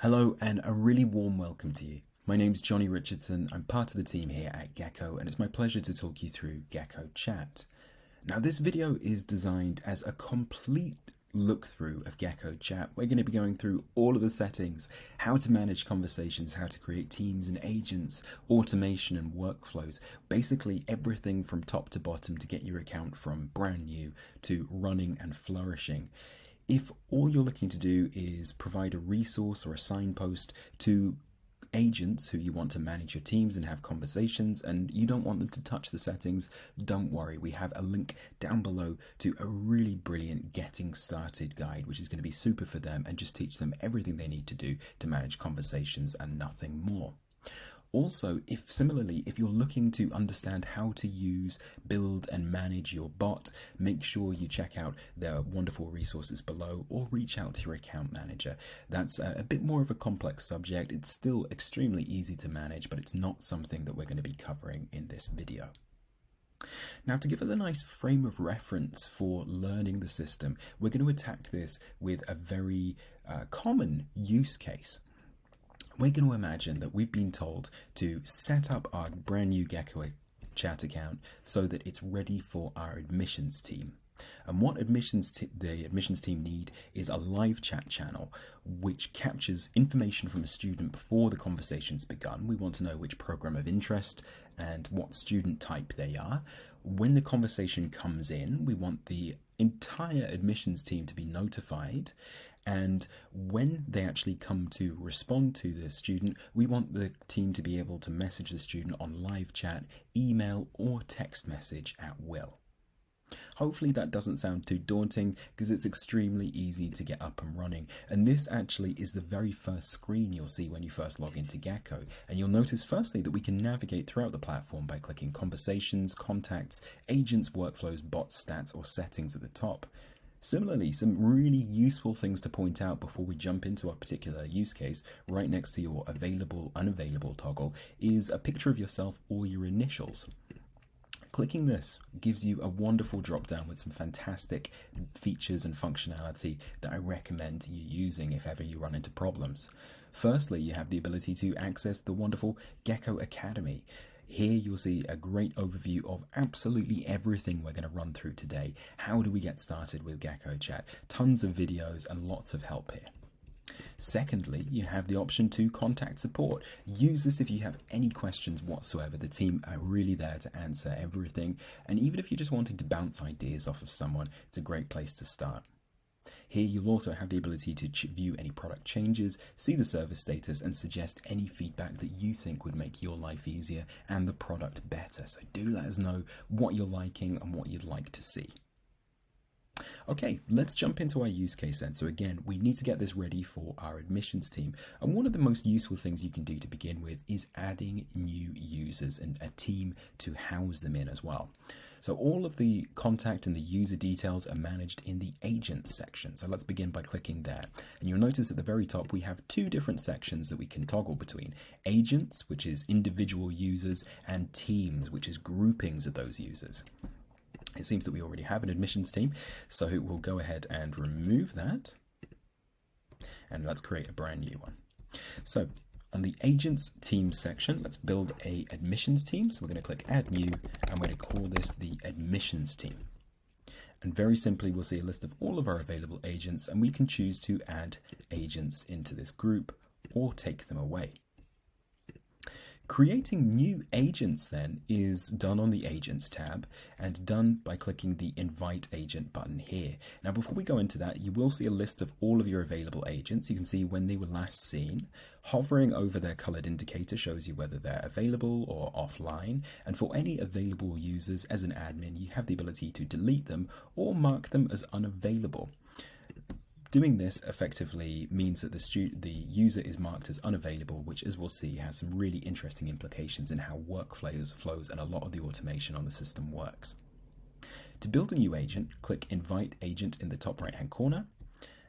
Hello and a really warm welcome to you. My name's Johnny Richardson. I'm part of the team here at Gecko and it's my pleasure to talk you through Gecko Chat. Now this video is designed as a complete look through of Gecko Chat. We're going to be going through all of the settings, how to manage conversations, how to create teams and agents, automation and workflows, basically everything from top to bottom to get your account from brand new to running and flourishing. If all you're looking to do is provide a resource or a signpost to agents who you want to manage your teams and have conversations and you don't want them to touch the settings, don't worry. We have a link down below to a really brilliant getting started guide, which is going to be super for them and just teach them everything they need to do to manage conversations and nothing more. Also, if you're looking to understand how to use, build and manage your bot, make sure you check out their wonderful resources below or reach out to your account manager. That's a bit more of a complex subject. It's still extremely easy to manage, but it's not something that we're going to be covering in this video. Now, to give us a nice frame of reference for learning the system, we're going to attack this with a very common use case. We're going to imagine that we've been told to set up our brand new Gecko chat account so that it's ready for our admissions team. And what the admissions team need is a live chat channel which captures information from a student before the conversation's begun. We want to know which program of interest and what student type they are. When the conversation comes in, we want the entire admissions team to be notified, and when they actually come to respond to the student, we want the team to be able to message the student on live chat, email or text message at will. Hopefully that doesn't sound too daunting because it's extremely easy to get up and running, and this actually is the very first screen you'll see when you first log into Gecko. And you'll notice firstly that we can navigate throughout the platform by clicking conversations, contacts, agents, workflows, bots, stats or settings at the top. Similarly, some really useful things to point out before we jump into a particular use case, right next to your available, unavailable toggle is a picture of yourself or your initials. Clicking this gives you a wonderful drop down with some fantastic features and functionality that I recommend you using if ever you run into problems. Firstly, you have the ability to access the wonderful Gecko Academy. Here you'll see a great overview of absolutely everything we're going to run through today. How do we get started with Gecko Chat? Tons of videos and lots of help here. Secondly, you have the option to contact support. Use this if you have any questions whatsoever. The team are really there to answer everything. And even if you're just wanting to bounce ideas off of someone, it's a great place to start. Here you'll also have the ability to view any product changes, see the service status and suggest any feedback that you think would make your life easier and the product better. So do let us know what you're liking and what you'd like to see. Okay, let's jump into our use case then. So again, we need to get this ready for our admissions team. And one of the most useful things you can do to begin with is adding new users and a team to house them in as well. So all of the contact and the user details are managed in the agents section. So let's begin by clicking there. And you'll notice at the very top, we have two different sections that we can toggle between. Agents, which is individual users, and teams, which is groupings of those users. It seems that we already have an admissions team, so we'll go ahead and remove that. And let's create a brand new one. So on the agents team section, let's build a admissions team. So we're going to click add new and we're going to call this the admissions team. And very simply, we'll see a list of all of our available agents and we can choose to add agents into this group or take them away. Creating new agents then is done on the Agents tab and done by clicking the Invite Agent button here. Now before we go into that, you will see a list of all of your available agents. You can see when they were last seen. Hovering over their colored indicator shows you whether they're available or offline. And for any available users as an admin, you have the ability to delete them or mark them as unavailable. Doing this effectively means that the user is marked as unavailable, which, as we'll see, has some really interesting implications in how workflows and a lot of the automation on the system works. To build a new agent, click Invite Agent in the top right-hand corner,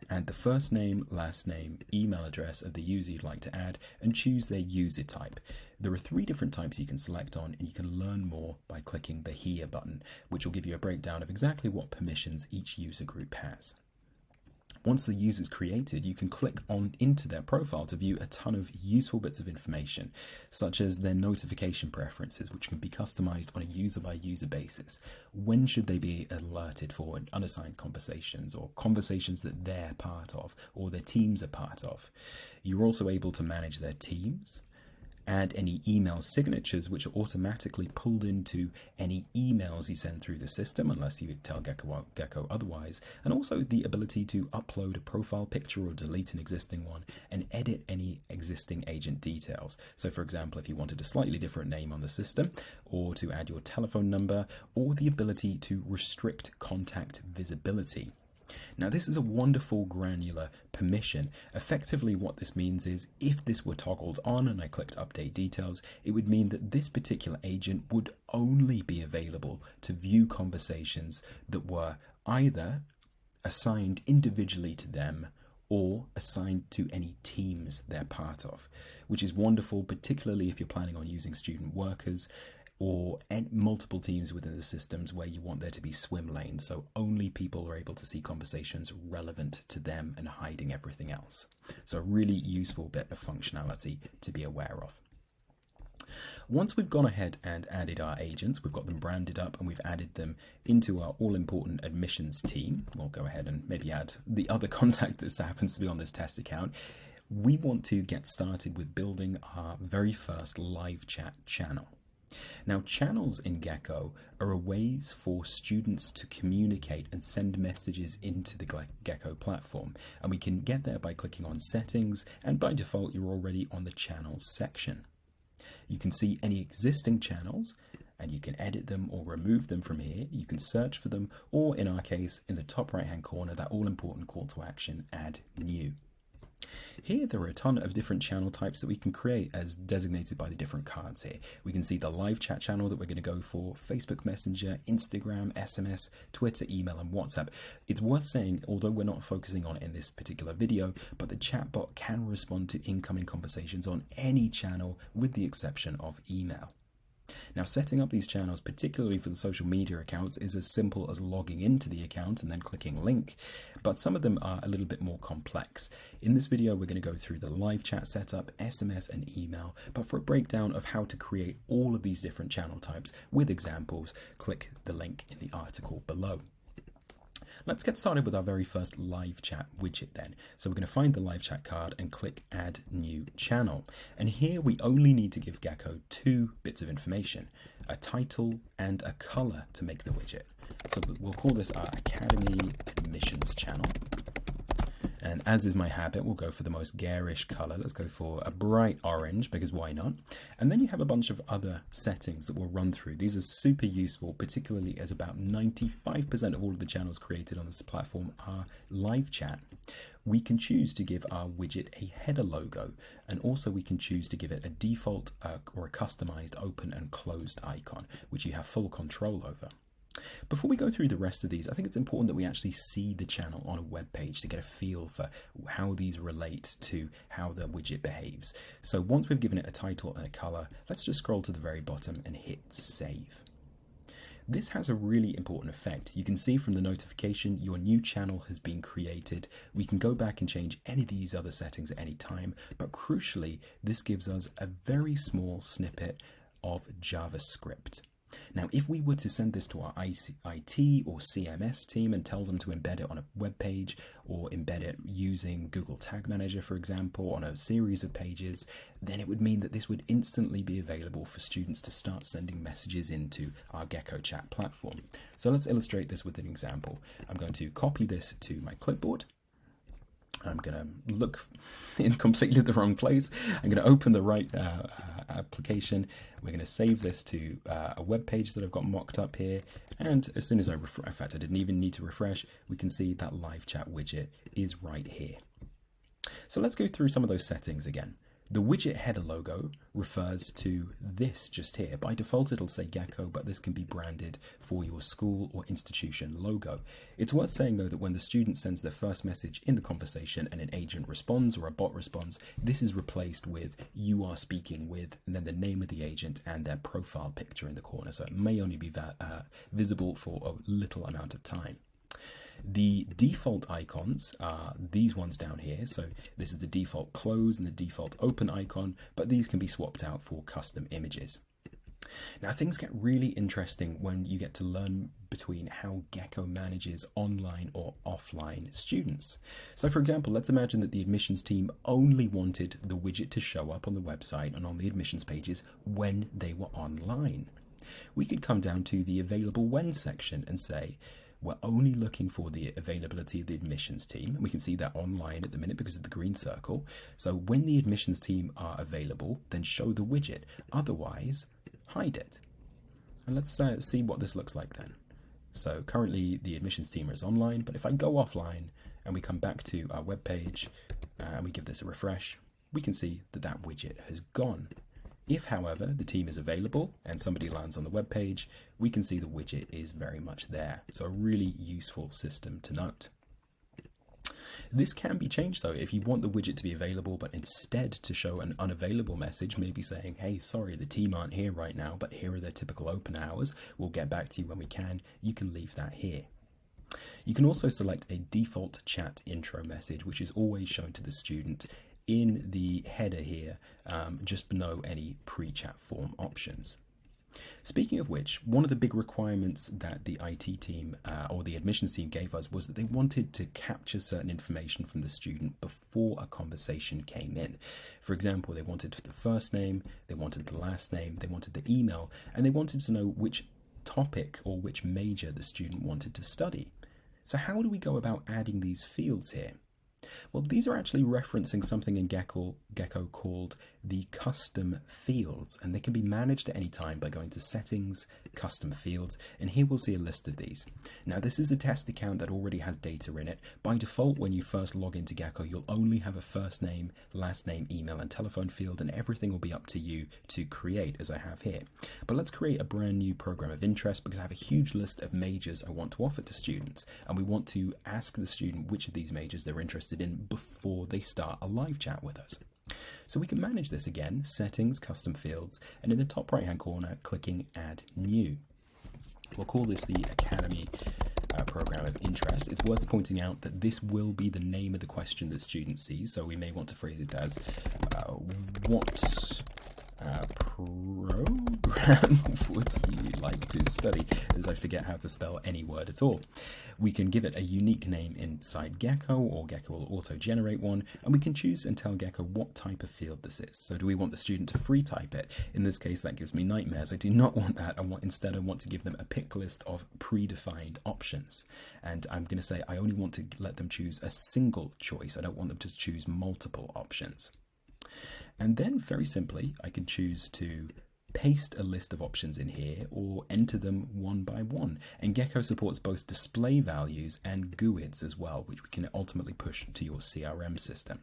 and the first name, last name, email address of the user you'd like to add, and choose their user type. There are 3 different types you can select on, and you can learn more by clicking the Here button, which will give you a breakdown of exactly what permissions each user group has. Once the user's created, you can click on into their profile to view a ton of useful bits of information, such as their notification preferences, which can be customized on a user-by-user basis. When should they be alerted for unassigned conversations or conversations that they're part of or their teams are part of? You're also able to manage their teams, add any email signatures which are automatically pulled into any emails you send through the system unless you tell Gecko otherwise, and also the ability to upload a profile picture or delete an existing one and edit any existing agent details. So for example, if you wanted a slightly different name on the system, or to add your telephone number, or the ability to restrict contact visibility. Now this is a wonderful granular permission. Effectively what this means is if this were toggled on and I clicked update details, it would mean that this particular agent would only be available to view conversations that were either assigned individually to them or assigned to any teams they're part of, which is wonderful, particularly if you're planning on using student workers or multiple teams within the systems where you want there to be swim lanes, so only people are able to see conversations relevant to them and hiding everything else. So a really useful bit of functionality to be aware of. Once we've gone ahead and added our agents, we've got them branded up and we've added them into our all-important admissions team. We'll go ahead and maybe add the other contact that happens to be on this test account. We want to get started with building our very first live chat channel. Now, channels in Gecko are ways for students to communicate and send messages into the Gecko platform, and we can get there by clicking on settings, and by default you're already on the channels section. You can see any existing channels and you can edit them or remove them from here. You can search for them, or in our case, in the top right hand corner, that all important call to action, add new. Here there are a ton of different channel types that we can create as designated by the different cards here. We can see the live chat channel that we're going to go for, Facebook Messenger, Instagram, SMS, Twitter, email and WhatsApp. It's worth saying, although we're not focusing on it in this particular video, but the chatbot can respond to incoming conversations on any channel with the exception of email. Now, setting up these channels, particularly for the social media accounts, is as simple as logging into the account and then clicking link, but some of them are a little bit more complex. In this video, we're going to go through the live chat setup, SMS and email, but for a breakdown of how to create all of these different channel types with examples, click the link in the article below. Let's get started with our very first live chat widget then. So we're going to find the live chat card and click add new channel. And here we only need to give Gecko 2 bits of information, a title and a color to make the widget. So we'll call this our Academy Admissions channel. And as is my habit, we'll go for the most garish color. Let's go for a bright orange, because why not? And then you have a bunch of other settings that we'll run through. These are super useful, particularly as about 95% of all of the channels created on this platform are live chat. We can choose to give our widget a header logo, and also we can choose to give it a default or a customized open and closed icon, which you have full control over. Before we go through the rest of these, I think it's important that we actually see the channel on a web page to get a feel for how these relate to how the widget behaves. So once we've given it a title and a color, let's just scroll to the very bottom and hit save. This has a really important effect. You can see from the notification your new channel has been created. We can go back and change any of these other settings at any time, but crucially, this gives us a very small snippet of JavaScript. Now, if we were to send this to our IT or CMS team and tell them to embed it on a web page or embed it using Google Tag Manager, for example, on a series of pages, then it would mean that this would instantly be available for students to start sending messages into our Gecko chat platform. So let's illustrate this with an example. I'm going to copy this to my clipboard. I'm going to look in completely the wrong place. I'm going to open the right application. We're going to save this to a web page that I've got mocked up here. And as soon as I refresh, in fact, I didn't even need to refresh, we can see that live chat widget is right here. So let's go through some of those settings again. The widget header logo refers to this just here. By default, it'll say Gecko, but this can be branded for your school or institution logo. It's worth saying, though, that when the student sends their first message in the conversation and an agent responds or a bot responds, this is replaced with "you are speaking with," and then the name of the agent and their profile picture in the corner. So it may only be visible for a little amount of time. The default icons are these ones down here. So this is the default close and the default open icon, but these can be swapped out for custom images. Now things get really interesting when you get to learn between how Gecko manages online or offline students. So for example, let's imagine that the admissions team only wanted the widget to show up on the website and on the admissions pages when they were online. We could come down to the available when section and say, we're only looking for the availability of the admissions team. We can see that online at the minute because of the green circle. So when the admissions team are available, then show the widget. Otherwise, hide it. And let's see what this looks like then. So currently the admissions team is online, but if I go offline and we come back to our web page and we give this a refresh, we can see that that widget has gone. If, however, the team is available and somebody lands on the web page, we can see the widget is very much there. So a really useful system to note. This can be changed though. If you want the widget to be available, but instead to show an unavailable message, maybe saying, hey, sorry, the team aren't here right now, but here are their typical open hours. We'll get back to you when we can. You can leave that here. You can also select a default chat intro message, which is always shown to the student in the header here, just below any pre-chat form options. Speaking of which, one of the big requirements that the IT team or the admissions team gave us was that they wanted to capture certain information from the student before a conversation came in. For example, they wanted the first name, they wanted the last name, they wanted the email, and they wanted to know which topic or which major the student wanted to study. So how do we go about adding these fields here? Well, these are actually referencing something in Gecko called the custom fields, and they can be managed at any time by going to settings, custom fields, and here we'll see a list of these. Now this is a test account that already has data in it. By default, when you first log into Gecko, you'll only have a first name, last name, email, and telephone field, and everything will be up to you to create, as I have here. But let's create a brand new program of interest because I have a huge list of majors I want to offer to students, and we want to ask the student which of these majors they're interested in before they start a live chat with us. So we can manage this again, settings, custom fields, and in the top right hand corner, clicking add new. We'll call this the Academy program of interest. It's worth pointing out that this will be the name of the question the student sees, so we may want to phrase it as what program would you like to study, as I forget how to spell any word at all. We can give it a unique name inside Gecko, or Gecko will auto-generate one, and we can choose and tell Gecko what type of field this is. So do we want the student to free type it? In this case, that gives me nightmares. I do not want that. Instead, I want to give them a pick list of predefined options. And I'm going to say I only want to let them choose a single choice. I don't want them to choose multiple options. And then very simply, I can choose to paste a list of options in here or enter them one by one. And Gecko supports both display values and GUIDs as well, which we can ultimately push to your CRM system.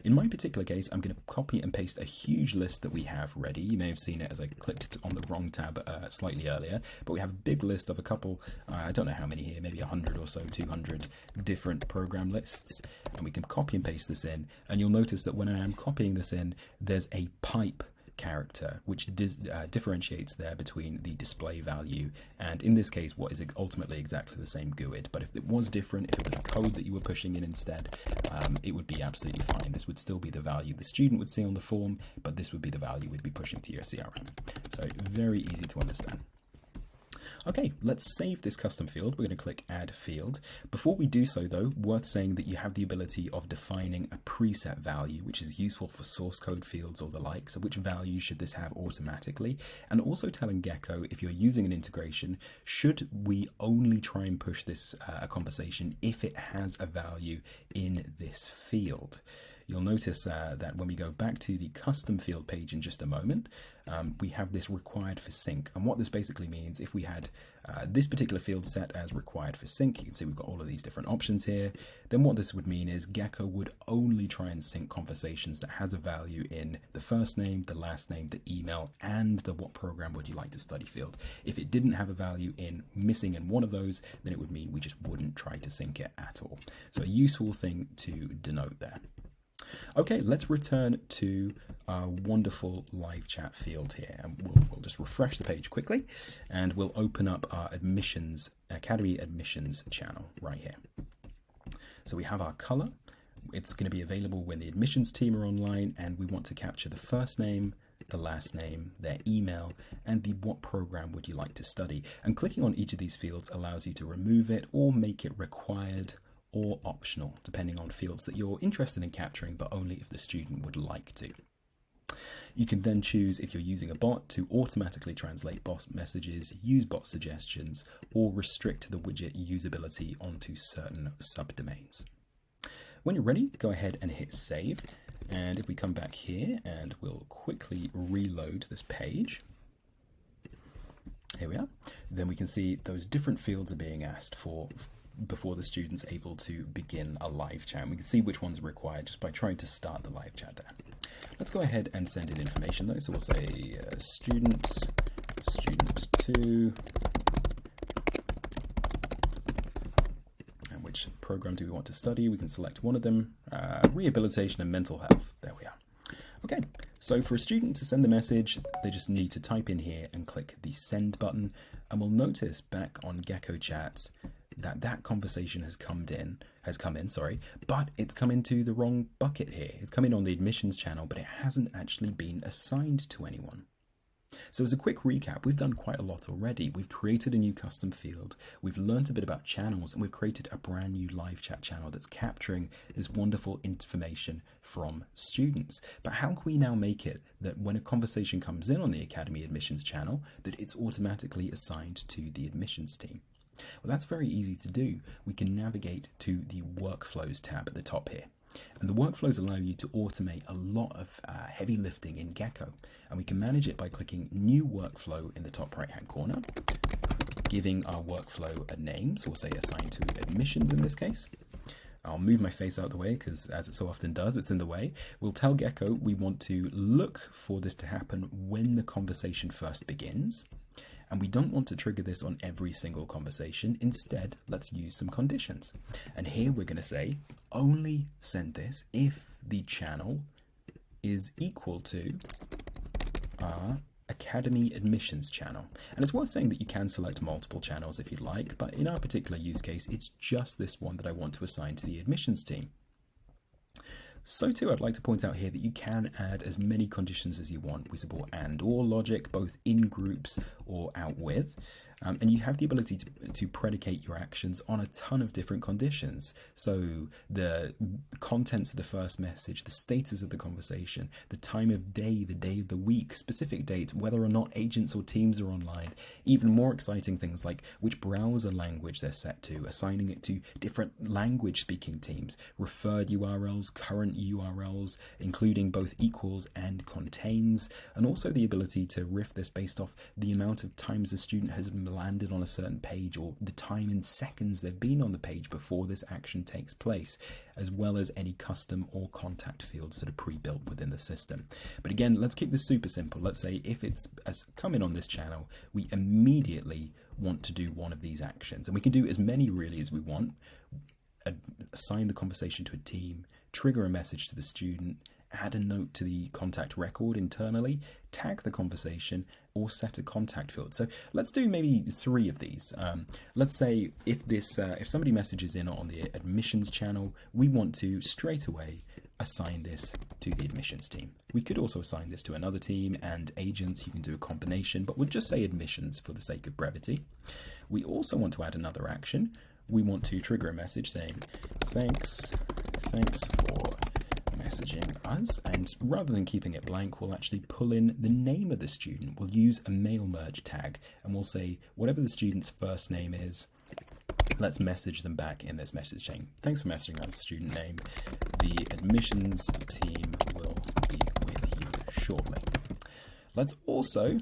In my particular case, I'm going to copy and paste a huge list that we have ready. You may have seen it as I clicked on the wrong tab slightly earlier, but we have a big list of a couple, I don't know how many here, maybe 100 or so, 200 different program lists. And we can copy and paste this in. And you'll notice that when I am copying this in, there's a pipe character which differentiates there between the display value and, in this case, what is ultimately exactly the same GUID. But if it was different, if it was a code that you were pushing in instead, it would be absolutely fine. This would still be the value the student would see on the form, but this would be the value we'd be pushing to your CRM. So very easy to understand. Okay, let's save this custom field. We're going to click Add Field. Before we do so, though, worth saying that you have the ability of defining a preset value, which is useful for source code fields or the like. So which value should this have automatically? And also telling Gecko, if you're using an integration, should we only try and push this conversation if it has a value in this field? You'll notice that when we go back to the custom field page in just a moment, we have this required for sync. And what this basically means, if we had this particular field set as required for sync, you can see we've got all of these different options here, then what this would mean is Gecko would only try and sync conversations that has a value in the first name, the last name, the email, and the what program would you like to study field. If it didn't have a value missing in one of those, then it would mean we just wouldn't try to sync it at all. So a useful thing to denote there. Okay, let's return to our wonderful live chat field here, and we'll just refresh the page quickly, and we'll open up our Academy admissions channel right here. So we have our color. It's going to be available when the admissions team are online, and we want to capture the first name, the last name, their email, and the what program would you like to study. And clicking on each of these fields allows you to remove it or make it required or optional, depending on fields that you're interested in capturing, but only if the student would like to. You can then choose, if you're using a bot, to automatically translate bot messages, use bot suggestions, or restrict the widget usability onto certain subdomains. When you're ready, go ahead and hit save. And if we come back here and we'll quickly reload this page, here we are, then we can see those different fields are being asked for before the student's able to begin a live chat. We can see which ones are required just by trying to start the live chat there. Let's go ahead and send in information though. So we'll say student 2, and which program do we want to study? We can select one of them, rehabilitation and mental health. There we are. Okay, so for a student to send the message, they just need to type in here and click the send button, and we'll notice back on Gecko Chat that conversation has come in, but it's come into the wrong bucket here. It's come in on the admissions channel, but it hasn't actually been assigned to anyone. So as a quick recap, we've done quite a lot already. We've created a new custom field, we've learned a bit about channels, and we've created a brand new live chat channel that's capturing this wonderful information from students. But how can we now make it that when a conversation comes in on the Academy admissions channel, that it's automatically assigned to the admissions team? Well, that's very easy to do. We can navigate to the workflows tab at the top here. And the workflows allow you to automate a lot of heavy lifting in Gecko. And we can manage it by clicking new workflow in the top right hand corner, giving our workflow a name. So we'll say assign to admissions in this case. I'll move my face out of the way because, as it so often does, it's in the way. We'll tell Gecko we want to look for this to happen when the conversation first begins. And we don't want to trigger this on every single conversation. Instead, let's use some conditions. And here we're going to say, only send this if the channel is equal to our Academy admissions channel. And it's worth saying that you can select multiple channels if you'd like, but in our particular use case, it's just this one that I want to assign to the admissions team. So too, I'd like to point out here that you can add as many conditions as you want. We support and or logic, both in groups or out with. And you have the ability to predicate your actions on a ton of different conditions. So the contents of the first message, the status of the conversation, the time of day, the day of the week, specific dates, whether or not agents or teams are online, even more exciting things like which browser language they're set to, assigning it to different language speaking teams, referred URLs, current URLs, including both equals and contains, and also the ability to riff this based off the amount of times the student has landed on a certain page or the time in seconds they've been on the page before this action takes place, as well as any custom or contact fields that are pre-built within the system. But again, let's keep this super simple. Let's say if it's coming on this channel, we immediately want to do one of these actions, and we can do as many really as we want. Assign the conversation to a team, trigger a message to the student, add a note to the contact record internally, tag the conversation, or set a contact field. So let's do maybe 3 of these. Let's say if somebody messages in on the admissions channel, we want to straight away assign this to the admissions team. We could also assign this to another team and agents. You can do a combination, but we'll just say admissions for the sake of brevity. We also want to add another action. We want to trigger a message saying, thanks for messaging us, and rather than keeping it blank, we'll actually pull in the name of the student. We'll use a mail merge tag, and we'll say whatever the student's first name is, let's message them back in this message chain. Thanks for messaging us, student name. The admissions team will be with you shortly. Let's also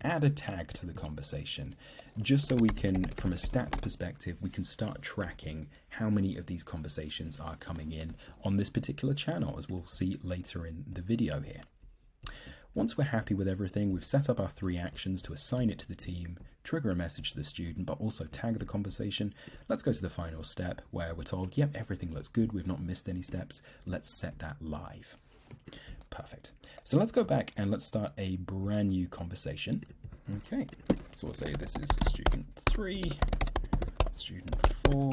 add a tag to the conversation, just so we can, from a stats perspective, we can start tracking how many of these conversations are coming in on this particular channel, as we'll see later in the video here. Once we're happy with everything, we've set up our 3 actions to assign it to the team, trigger a message to the student, but also tag the conversation. Let's go to the final step where we're told, yep, everything looks good, we've not missed any steps. Let's set that live. Perfect. So let's go back and let's start a brand new conversation. Okay, so we'll say this is student 3, student 4.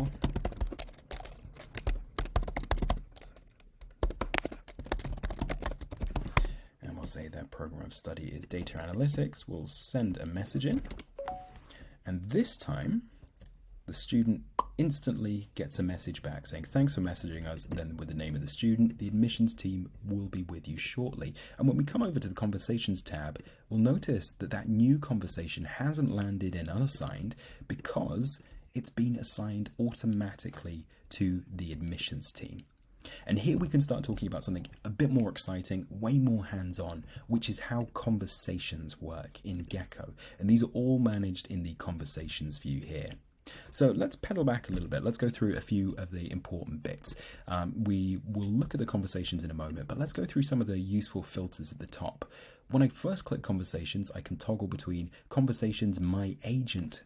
And we'll say their program of study is data analytics. We'll send a message in. And this time, the student instantly gets a message back saying, thanks for messaging us, then with the name of the student. The admissions team will be with you shortly. And when we come over to the conversations tab, we'll notice that that new conversation hasn't landed in unassigned because it's been assigned automatically to the admissions team. And here we can start talking about something a bit more exciting, way more hands-on, which is how conversations work in Gecko. And these are all managed in the conversations view here. So let's pedal back a little bit. Let's go through a few of the important bits. We will look at the conversations in a moment, but let's go through some of the useful filters at the top. When I first click conversations, I can toggle between conversations my agent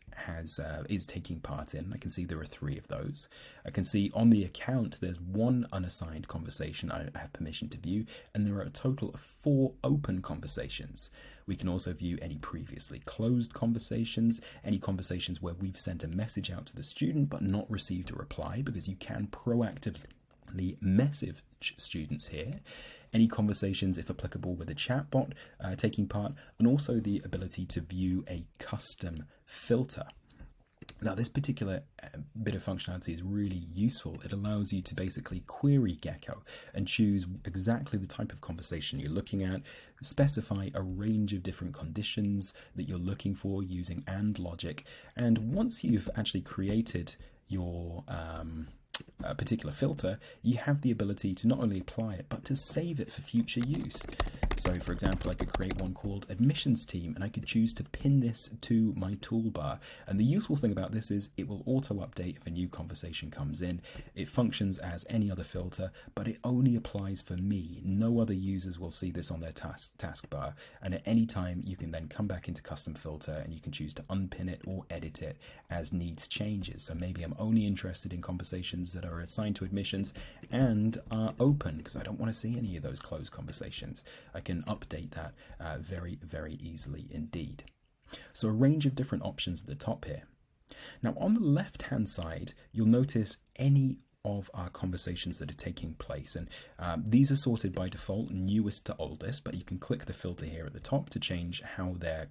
is taking part in. I can see there are 3 of those. I can see on the account there's 1 unassigned conversation I have permission to view, and there are a total of 4 open conversations. We can also view any previously closed conversations, any conversations where we've sent a message out to the student but not received a reply, because you can proactively message students here, any conversations if applicable with a chatbot taking part, and also the ability to view a custom filter. Now, this particular bit of functionality is really useful. It allows you to basically query Gecko and choose exactly the type of conversation you're looking at, specify a range of different conditions that you're looking for using AND logic. And once you've actually created your particular filter, you have the ability to not only apply it, but to save it for future use. So for example, I could create one called admissions team, and I could choose to pin this to my toolbar. And the useful thing about this is it will auto update if a new conversation comes in. It functions as any other filter, but it only applies for me. No other users will see this on their taskbar. And at any time, you can then come back into custom filter and you can choose to unpin it or edit it as needs changes. So maybe I'm only interested in conversations that are assigned to admissions and are open, because I don't want to see any of those closed conversations. I can update that very, very easily indeed. So a range of different options at the top here. Now on the left hand side, you'll notice any of our conversations that are taking place, and these are sorted by default newest to oldest, but you can click the filter here at the top to change how they're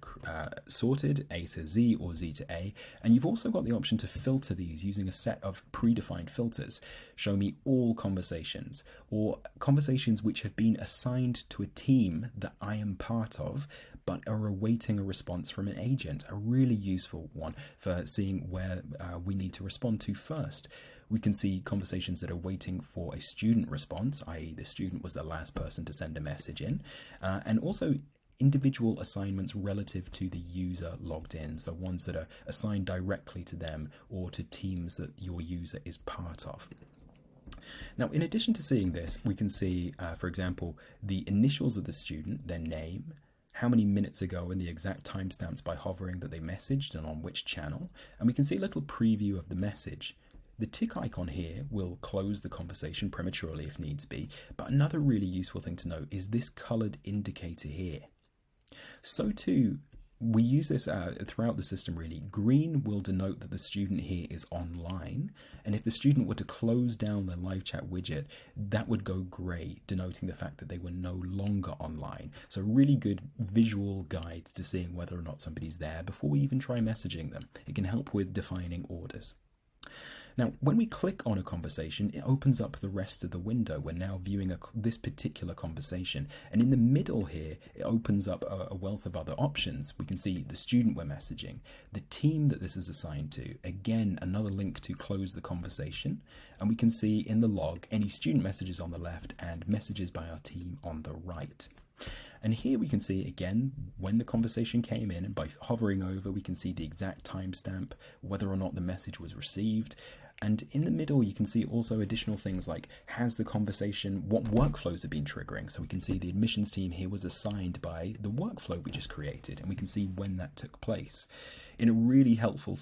sorted, A to Z or Z to A. And you've also got the option to filter these using a set of predefined filters. Show me all conversations, or conversations which have been assigned to a team that I am part of but are awaiting a response from an agent. A really useful one for seeing where we need to respond to first. We can see conversations that are waiting for a student response, i.e. the student was the last person to send a message in, and also individual assignments relative to the user logged in, so ones that are assigned directly to them or to teams that your user is part of. Now, in addition to seeing this, we can see, for example, the initials of the student, their name, how many minutes ago, and the exact timestamps by hovering that they messaged and on which channel, and we can see a little preview of the message. The tick icon here will close the conversation prematurely if needs be, but another really useful thing to note is this colored indicator here. So too, we use this throughout the system really. Green will denote that the student here is online, and if the student were to close down the live chat widget, that would go gray, denoting the fact that they were no longer online. So a really good visual guide to seeing whether or not somebody's there before we even try messaging them. It can help with defining orders. Now, when we click on a conversation, it opens up the rest of the window. We're now viewing this particular conversation. And in the middle here, it opens up a wealth of other options. We can see the student we're messaging, the team that this is assigned to, again, another link to close the conversation. And we can see in the log any student messages on the left and messages by our team on the right. And here we can see again when the conversation came in, and by hovering over we can see the exact timestamp, whether or not the message was received. And in the middle, you can see also additional things like, has the conversation, what workflows have been triggering? So we can see the admissions team here was assigned by the workflow we just created, and we can see when that took place. In a really helpful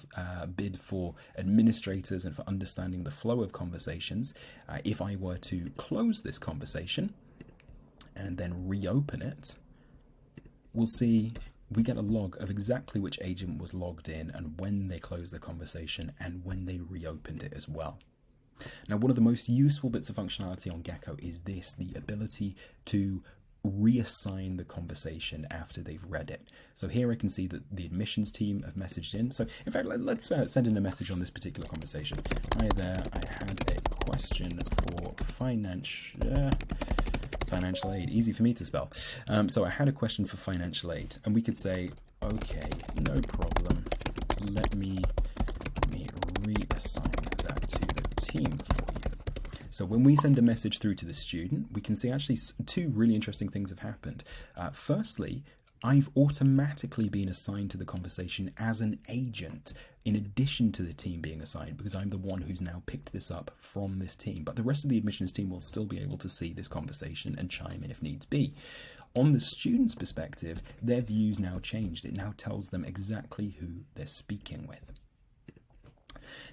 bid for administrators and for understanding the flow of conversations, if I were to close this conversation and then reopen it, we'll see we get a log of exactly which agent was logged in and when they closed the conversation and when they reopened it as well. Now, one of the most useful bits of functionality on Gecko is this, the ability to reassign the conversation after they've read it. So here I can see that the admissions team have messaged in. So in fact, let's send in a message on this particular conversation. Hi there, I had a question for financial aid. Easy for me to spell. So I had a question for financial aid, and we could say, okay, no problem. Let me reassign that to the team for you. So when we send a message through to the student, we can see actually two really interesting things have happened. Firstly, I've automatically been assigned to the conversation as an agent in addition to the team being assigned, because I'm the one who's now picked this up from this team. But the rest of the admissions team will still be able to see this conversation and chime in if needs be. On the student's perspective, their view's now changed. It now tells them exactly who they're speaking with.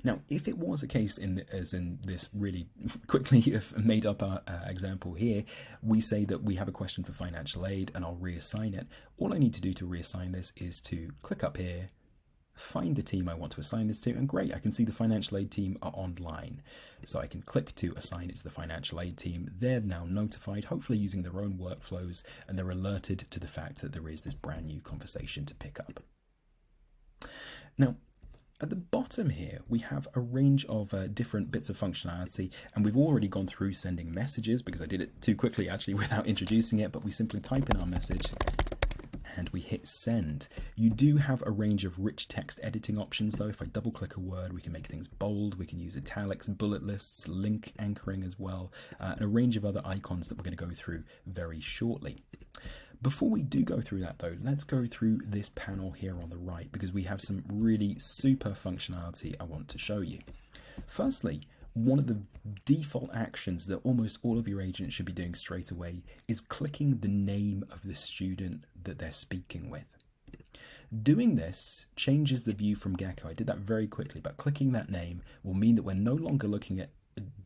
Now, if it was a case as in this really quickly made up example here, we say that we have a question for financial aid and I'll reassign it. All I need to do to reassign this is to click up here, find the team I want to assign this to, and great, I can see the financial aid team are online. So I can click to assign it to the financial aid team. They're now notified, hopefully using their own workflows, and they're alerted to the fact that there is this brand new conversation to pick up. Now, at the bottom here, we have a range of different bits of functionality, and we've already gone through sending messages because I did it too quickly actually without introducing it, but we simply type in our message and we hit send. You do have a range of rich text editing options though. If I double click a word, we can make things bold, we can use italics, bullet lists, link anchoring as well, and a range of other icons that we're going to go through very shortly. Before we do go through that though, let's go through this panel here on the right, because we have some really super functionality I want to show you. Firstly, one of the default actions that almost all of your agents should be doing straight away is clicking the name of the student that they're speaking with. Doing this changes the view from Gecko. I did that very quickly, but clicking that name will mean that we're no longer looking at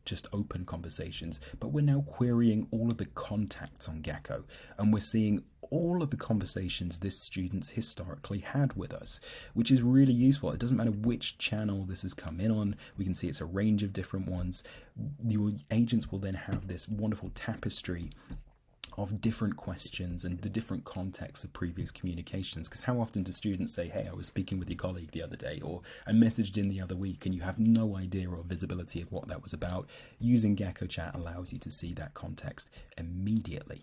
just open conversations, but we're now querying all of the contacts on Gecko, and we're seeing all of the conversations this student's historically had with us, which is really useful. It doesn't matter which channel this has come in on, we can see it's a range of different ones. Your agents will then have this wonderful tapestry of different questions and the different contexts of previous communications. Because how often do students say, hey, I was speaking with your colleague the other day, or I messaged in the other week, and you have no idea or visibility of what that was about? Using Gecko Chat allows you to see that context immediately.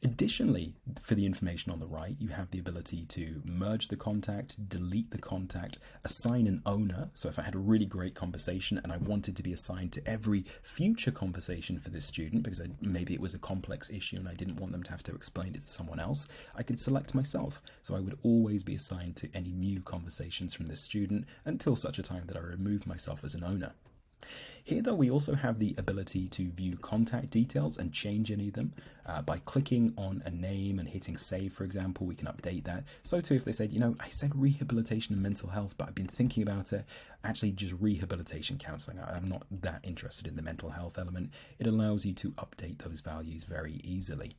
Additionally, for the information on the right, you have the ability to merge the contact, delete the contact, assign an owner. So if I had a really great conversation and I wanted to be assigned to every future conversation for this student, because maybe it was a complex issue and I didn't want them to have to explain it to someone else, I could select myself. So I would always be assigned to any new conversations from this student until such a time that I remove myself as an owner. Here though, we also have the ability to view contact details and change any of them. By clicking on a name and hitting save, for example, we can update that. So too, if they said, you know, I said rehabilitation and mental health, but I've been thinking about it, actually just rehabilitation counseling. I'm not that interested in the mental health element. It allows you to update those values very easily.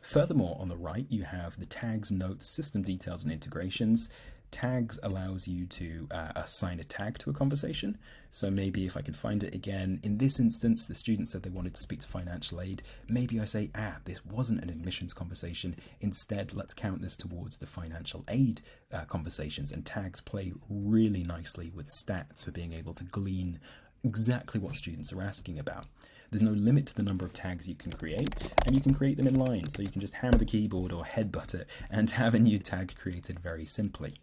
Furthermore, on the right, you have the tags, notes, system details, and integrations. Tags allows you to assign a tag to a conversation. So maybe if I could find it again, in this instance, the student said they wanted to speak to financial aid. Maybe I say, this wasn't an admissions conversation. Instead, let's count this towards the financial aid conversations. And tags play really nicely with stats for being able to glean exactly what students are asking about. There's no limit to the number of tags you can create, and you can create them in line. So you can just hammer the keyboard or headbutt it and have a new tag created very simply.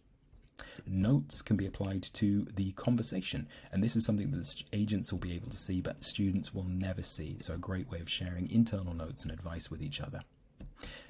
Notes can be applied to the conversation, and this is something that the agents will be able to see, but students will never see. So a great way of sharing internal notes and advice with each other.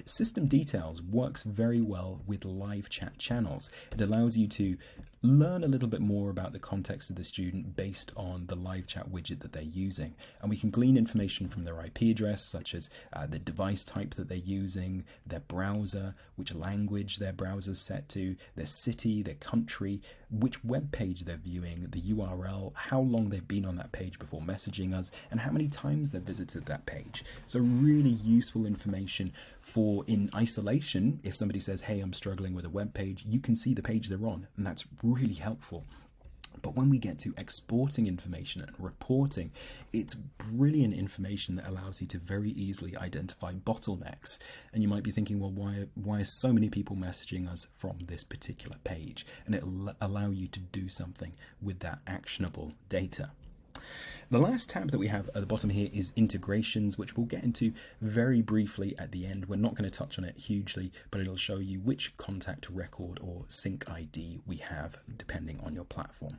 System details works very well with live chat channels. It allows you to learn a little bit more about the context of the student based on the live chat widget that they're using. And we can glean information from their IP address, such as the device type that they're using, their browser, which language their browser's set to, their city, their country, which web page they're viewing, the URL, how long they've been on that page before messaging us, and how many times they've visited that page. So really useful information for in isolation. If somebody says, hey, I'm struggling with a web page, you can see the page they're on, and that's really helpful. But when we get to exporting information and reporting, it's brilliant information that allows you to very easily identify bottlenecks. And you might be thinking, well, why are so many people messaging us from this particular page? And it'll allow you to do something with that actionable data. The last tab that we have at the bottom here is integrations, which we'll get into very briefly at the end. We're not going to touch on it hugely, but it'll show you which contact record or sync ID we have depending on your platform.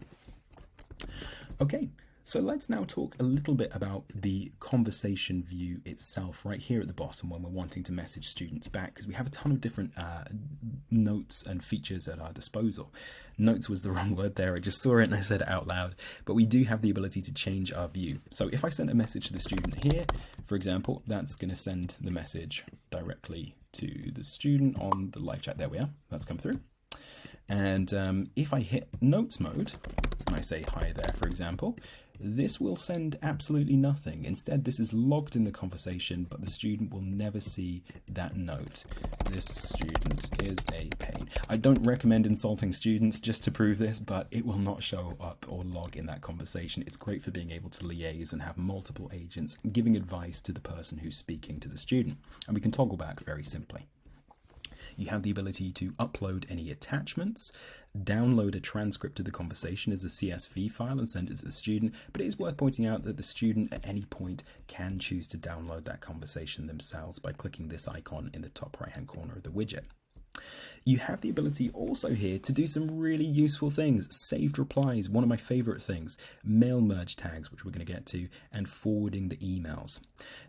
Okay, so let's now talk a little bit about the conversation view itself right here at the bottom when we're wanting to message students back, because we have a ton of different notes and features at our disposal. Notes was the wrong word there, I just saw it and I said it out loud, but we do have the ability to change our view. So if I send a message to the student here, for example, that's going to send the message directly to the student on the live chat. There we are, that's come through. And if I hit notes mode and I say hi there, for example, this will send absolutely nothing. Instead, this is logged in the conversation, but the student will never see that note. This student is a pain. I don't recommend insulting students just to prove this, but it will not show up or log in that conversation. It's great for being able to liaise and have multiple agents giving advice to the person who's speaking to the student. And we can toggle back very simply. You have the ability to upload any attachments, download a transcript of the conversation as a CSV file and send it to the student, but it is worth pointing out that the student at any point can choose to download that conversation themselves by clicking this icon in the top right hand corner of the widget. You have the ability also here to do some really useful things. Saved replies, one of my favorite things, mail merge tags, which we're going to get to, and forwarding the emails.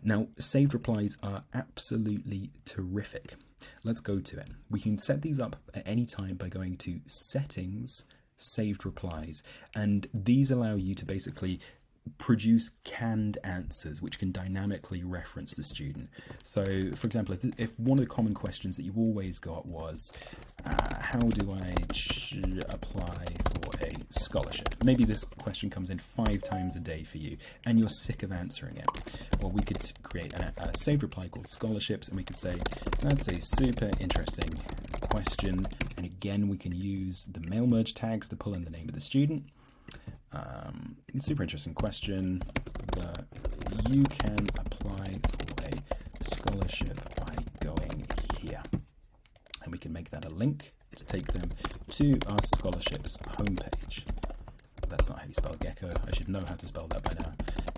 Now, saved replies are absolutely terrific. Let's go to it. We can set these up at any time by going to Settings, Saved Replies, and these allow you to basically produce canned answers which can dynamically reference the student. So, for example, if one of the common questions that you always got was, how do I apply for a scholarship? Maybe this question comes in 5 times a day for you and you're sick of answering it. Well, we could create a saved reply called scholarships, and we could say, that's a super interesting question. And again, we can use the mail merge tags to pull in the name of the student. Super interesting question, but you can apply for a scholarship by going here. And we can make that a link to take them to our scholarships homepage. That's not how you spell Gecko. I should know how to spell that by now.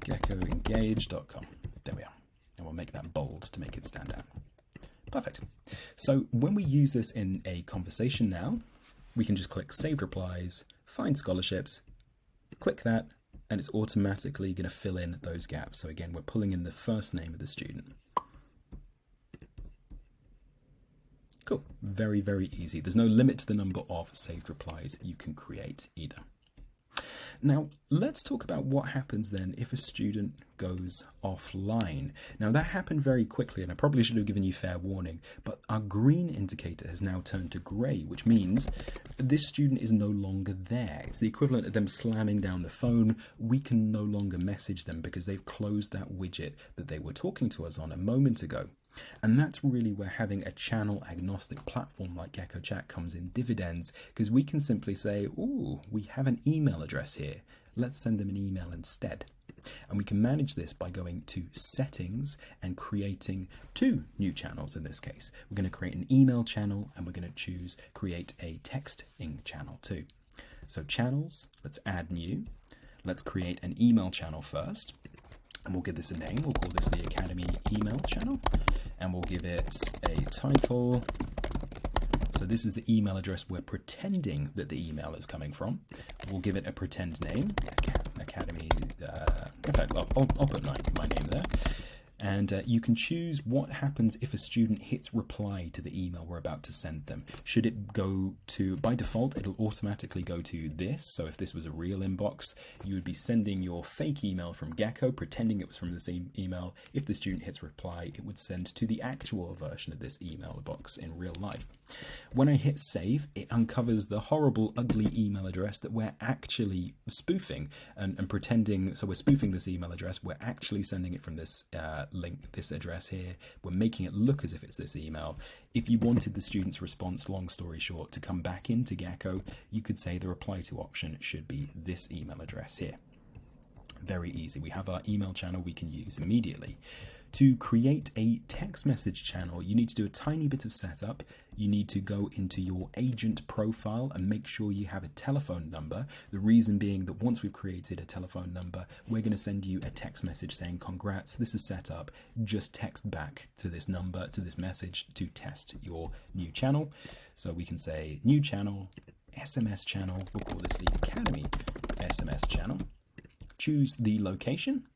geckoengage.com. There we are. And we'll make that bold to make it stand out. Perfect. So when we use this in a conversation now, we can just click Saved Replies, find scholarships, click that, and it's automatically going to fill in those gaps. So again, we're pulling in the first name of the student. Cool. Very, very easy. There's no limit to the number of saved replies you can create either. Now, let's talk about what happens then if a student goes offline. Now, that happened very quickly, and I probably should have given you fair warning, but our green indicator has now turned to grey, which means this student is no longer there. It's the equivalent of them slamming down the phone. We can no longer message them because they've closed that widget that they were talking to us on a moment ago. And that's really where having a channel agnostic platform like Gecko Chat comes in dividends, because we can simply say, oh, we have an email address here. Let's send them an email instead. And we can manage this by going to Settings and creating 2 new channels in this case. We're going to create an email channel and we're going to choose create a texting channel too. So channels, let's add new. Let's create an email channel first. And we'll give this a name. We'll call this the Academy email channel. And we'll give it a title. So this is the email address we're pretending that the email is coming from. We'll give it a pretend name, Academy. In fact, I'll put my name there. And you can choose what happens if a student hits reply to the email we're about to send them. Should it go to, by default, it'll automatically go to this. So if this was a real inbox, you would be sending your fake email from Gecko, pretending it was from the same email. If the student hits reply, it would send to the actual version of this email box in real life. When I hit save, it uncovers the horrible, ugly email address that we're actually spoofing and pretending. So we're spoofing this email address. We're actually sending it from this link, this address here. We're making it look as if it's this email. If you wanted the student's response, long story short, to come back into Gecko, you could say the reply to option should be this email address here. Very easy. We have our email channel we can use immediately. To create a text message channel, you need to do a tiny bit of setup. You need to go into your agent profile and make sure you have a telephone number. The reason being that once we've created a telephone number, we're going to send you a text message saying, congrats, this is set up. Just text back to this number, to this message to test your new channel. So we can say new channel, SMS channel. We'll call this the Academy SMS channel. Choose the location.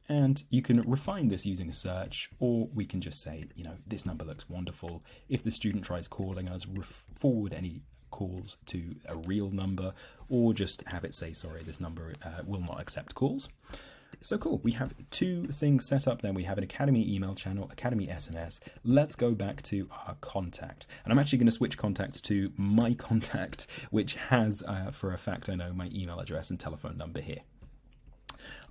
And you can refine this using a search, or we can just say, you know, this number looks wonderful. If the student tries calling us, forward any calls to a real number, or just have it say, sorry, this number will not accept calls. So cool, we have two things set up then. We have an Academy email channel, Academy SMS. Let's go back to our contact. And I'm actually going to switch contacts to my contact, which has, for a fact, I know my email address and telephone number here.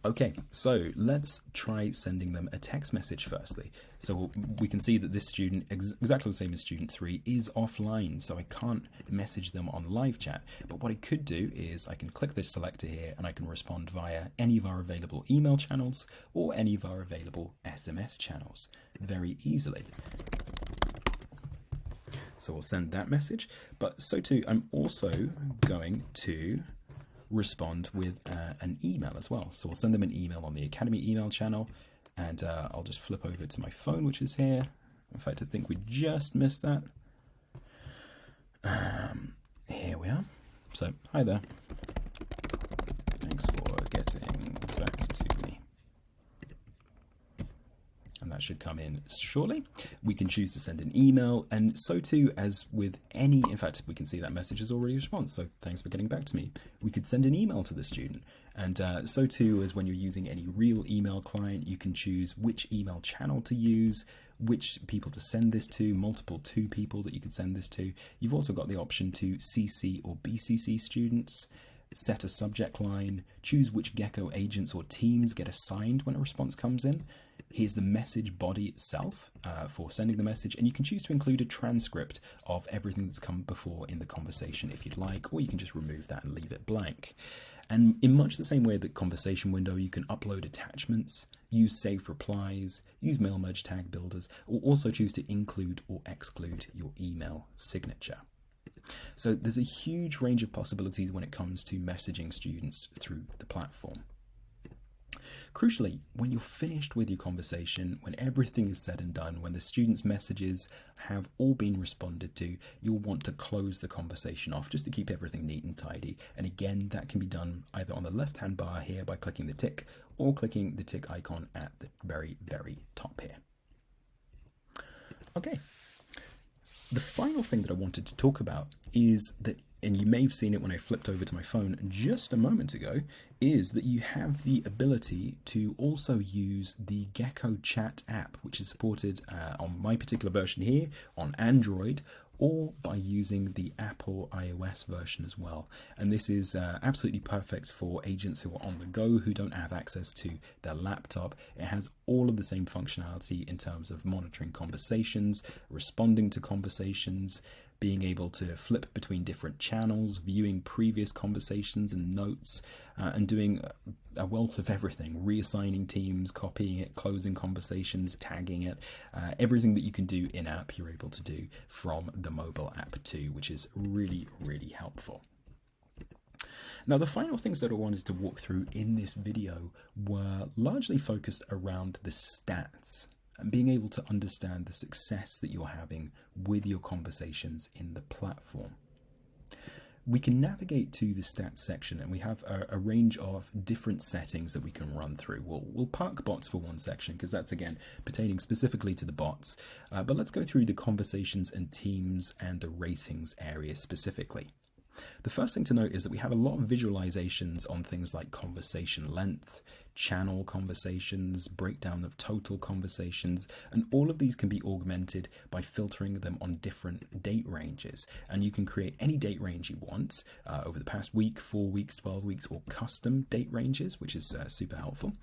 Okay, so let's try sending them a text message firstly. So we can see that this student, exactly the same as student 3, is offline, so I can't message them on live chat. But what I could do is I can click the selector here and I can respond via any of our available email channels or any of our available SMS channels very easily. So we'll send that message, but so too, I'm also going to respond with an email as well. So we'll send them an email on the Academy email channel, and I'll just flip over to my phone, which is here. In fact, I think we just missed that. Here we are. So, hi there. Thanks for getting back to me. And that should come in shortly. We can choose to send an email, and so too as with any, in fact, we can see that message is already a response, so thanks for getting back to me. We could send an email to the student, and so too as when you're using any real email client, you can choose which email channel to use, which people to send this to, multiple two people that you can send this to. You've also got the option to CC or BCC students, set a subject line, choose which Gecko agents or teams get assigned when a response comes in. Here's the message body itself for sending the message, and you can choose to include a transcript of everything that's come before in the conversation if you'd like, or you can just remove that and leave it blank. And in much the same way that conversation window, you can upload attachments, use saved replies, use mail merge tag builders, or also choose to include or exclude your email signature. So there's a huge range of possibilities when it comes to messaging students through the platform. Crucially, when you're finished with your conversation, when everything is said and done, when the students' messages have all been responded to, you'll want to close the conversation off just to keep everything neat and tidy. And again, that can be done either on the left-hand bar here by clicking the tick or clicking the tick icon at the very, very top here. Okay. The final thing that I wanted to talk about is that, and you may have seen it when I flipped over to my phone just a moment ago, is that you have the ability to also use the Gecko Chat app, which is supported on my particular version here on Android, or by using the Apple iOS version as well. And this is absolutely perfect for agents who are on the go, who don't have access to their laptop. It has all of the same functionality in terms of monitoring conversations, responding to conversations, being able to flip between different channels, viewing previous conversations and notes, and doing a wealth of everything, reassigning teams, copying it, closing conversations, tagging it, everything that you can do in-app you're able to do from the mobile app too, which is really, really helpful. Now, the final things that I wanted to walk through in this video were largely focused around the stats and being able to understand the success that you're having with your conversations in the platform. we can navigate to the stats section, and we have a range of different settings that we can run through. We'll park bots for one section because that's, again, pertaining specifically to the bots. But let's go through the conversations and teams and the ratings area specifically. The first thing to note is that we have a lot of visualizations on things like conversation length, channel conversations, breakdown of total conversations, and all of these can be augmented by filtering them on different date ranges. And you can create any date range you want over the past week, 4 weeks, 12 weeks, or custom date ranges, which is super helpful.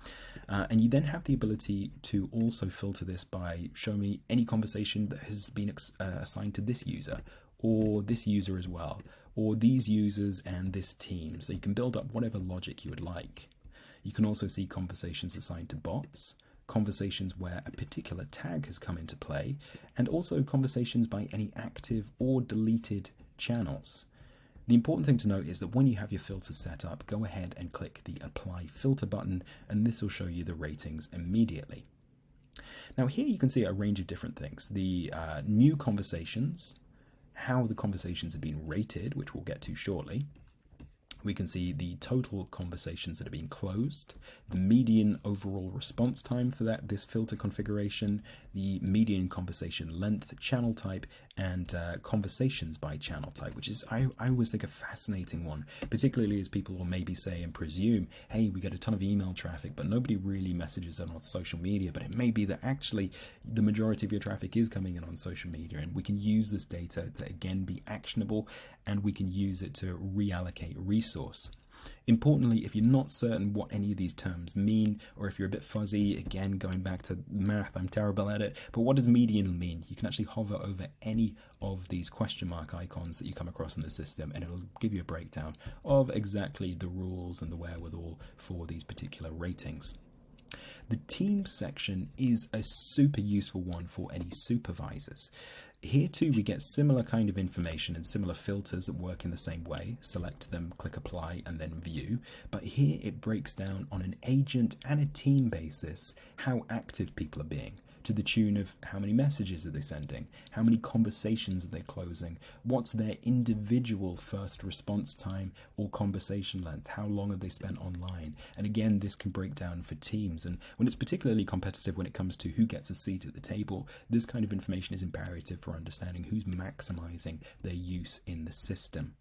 And you then have the ability to also filter this by showing me any conversation that has been assigned to this user, or this user as well, or these users and this team. So you can build up whatever logic you would like. You can also see conversations assigned to bots, conversations where a particular tag has come into play, and also conversations by any active or deleted channels. The important thing to note is that when you have your filters set up, go ahead and click the Apply Filter button, and this will show you the ratings immediately. Now here you can see a range of different things. The new conversations, how the conversations have been rated, which we'll get to shortly. We can see the total conversations that have been closed, the median overall response time for this filter configuration, the median conversation length, channel type, and conversations by channel type, which is, I always think, a fascinating one, particularly as people will maybe say and presume, hey, we get a ton of email traffic, but nobody really messages on social media. But it may be that actually the majority of your traffic is coming in on social media, and we can use this data to, again, be actionable, and we can use it to reallocate resource. Importantly, if you're not certain what any of these terms mean, or if you're a bit fuzzy, again, going back to math, I'm terrible at it, but what does median mean? You can actually hover over any of these question mark icons that you come across in the system, and it'll give you a breakdown of exactly the rules and the wherewithal for these particular ratings. The team section is a super useful one for any supervisors. Here too we get similar kind of information and similar filters that work in the same way. Select them, click apply, and then view. But here it breaks down on an agent and a team basis how active people are being, to the tune of how many messages are they sending, how many conversations are they closing, what's their individual first response time or conversation length, how long have they spent online. And again, this can break down for teams, and when it's particularly competitive when it comes to who gets a seat at the table, this kind of information is imperative for understanding who's maximizing their use in the system.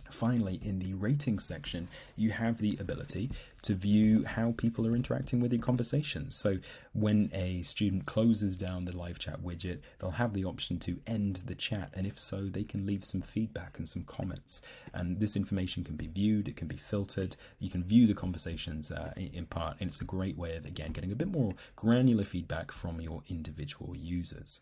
Finally, in the ratings section, you have the ability to view how people are interacting with your conversations. So when a student closes down the live chat widget, they'll have the option to end the chat, and if so, they can leave some feedback and some comments. And this information can be viewed, it can be filtered, you can view the conversations in part, and it's a great way of, again, getting a bit more granular feedback from your individual users.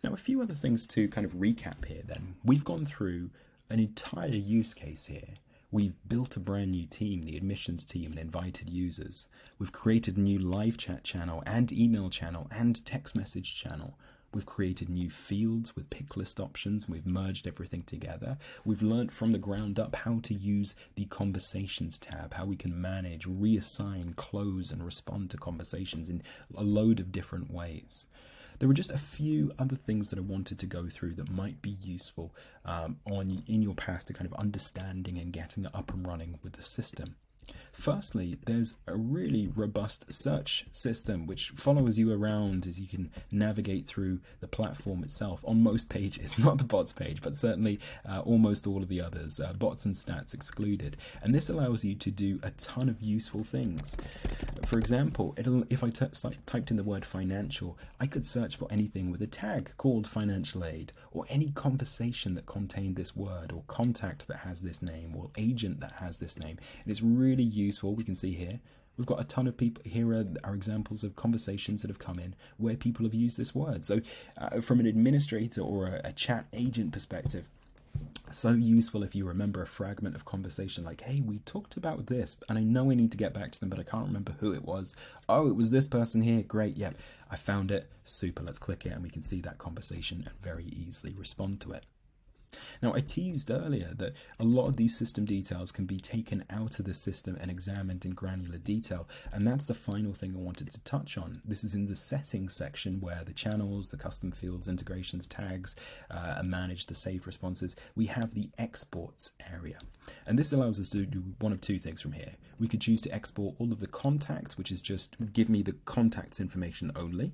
Now, a few other things to kind of recap here then. We've gone through an entire use case here. We've built a brand new team, the admissions team, and invited users. We've created a new live chat channel and email channel and text message channel. We've created new fields with pick list options, and we've merged everything together. We've learned from the ground up how to use the conversations tab, how we can manage, reassign, close, and respond to conversations in a load of different ways. There were just a few other things that I wanted to go through that might be useful in your path to kind of understanding and getting it up and running with the system. Firstly, there's a really robust search system which follows you around as you can navigate through the platform itself on most pages, not the bots page, but certainly almost all of the others, bots and stats excluded. And this allows you to do a ton of useful things. For example, if I typed in the word financial, I could search for anything with a tag called financial aid, or any conversation that contained this word, or contact that has this name, or agent that has this name. And it's really useful. We can see here we've got a ton of people. Here are examples of conversations that have come in where people have used this word. So from an administrator or a chat agent perspective, so useful if you remember a fragment of conversation like, hey, we talked about this and I know I need to get back to them, but I can't remember who it was. Oh, it was this person here. Great. Yep, I found it. Super. Let's click it and we can see that conversation and very easily respond to it. Now, I teased earlier that a lot of these system details can be taken out of the system and examined in granular detail, and that's the final thing I wanted to touch on. This is in the settings section where the channels, the custom fields, integrations, tags, and manage the saved responses. We have the exports area, and this allows us to do one of two things from here. We could choose to export all of the contacts, which is just give me the contacts information only.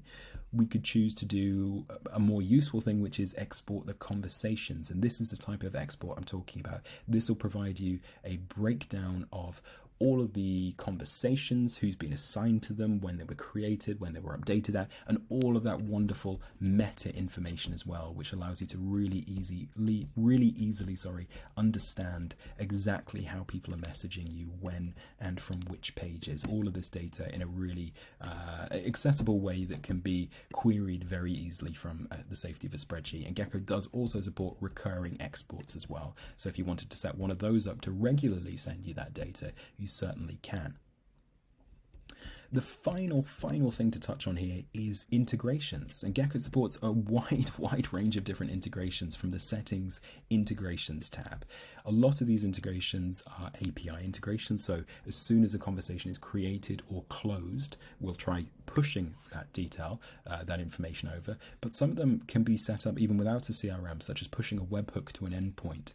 We could choose to do a more useful thing, which is export the conversations. And this is the type of export I'm talking about. This will provide you a breakdown of all of the conversations, who's been assigned to them, when they were created, when they were updated at, and all of that wonderful meta information as well, which allows you to really easily understand exactly how people are messaging you, when and from which pages. All of this data in a really accessible way that can be queried very easily from the safety of a spreadsheet. And Gecko does also support recurring exports as well. So if you wanted to set one of those up to regularly send you that data, you certainly can. The final thing to touch on here is integrations, and Gecko supports a wide range of different integrations from the settings integrations tab. A lot of these integrations are API integrations, so as soon as a conversation is created or closed, we'll try pushing that detail, that information over, but some of them can be set up even without a CRM, such as pushing a webhook to an endpoint,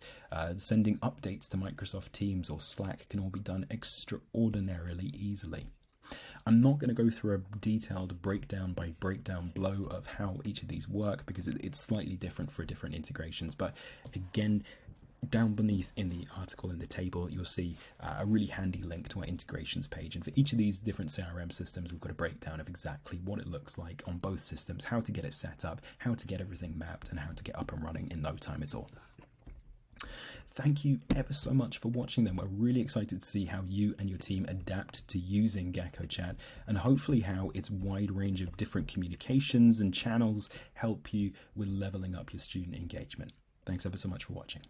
sending updates to Microsoft Teams or Slack can all be done extraordinarily easily. I'm not going to go through a detailed breakdown by breakdown blow of how each of these work because it's slightly different for different integrations, but again, down beneath in the article in the table, you'll see a really handy link to our integrations page. And for each of these different CRM systems, we've got a breakdown of exactly what it looks like on both systems, how to get it set up, how to get everything mapped, and how to get up and running in no time at all. Thank you ever so much for watching them. We're really excited to see how you and your team adapt to using Gecko Chat, and hopefully how its wide range of different communications and channels help you with leveling up your student engagement. Thanks ever so much for watching.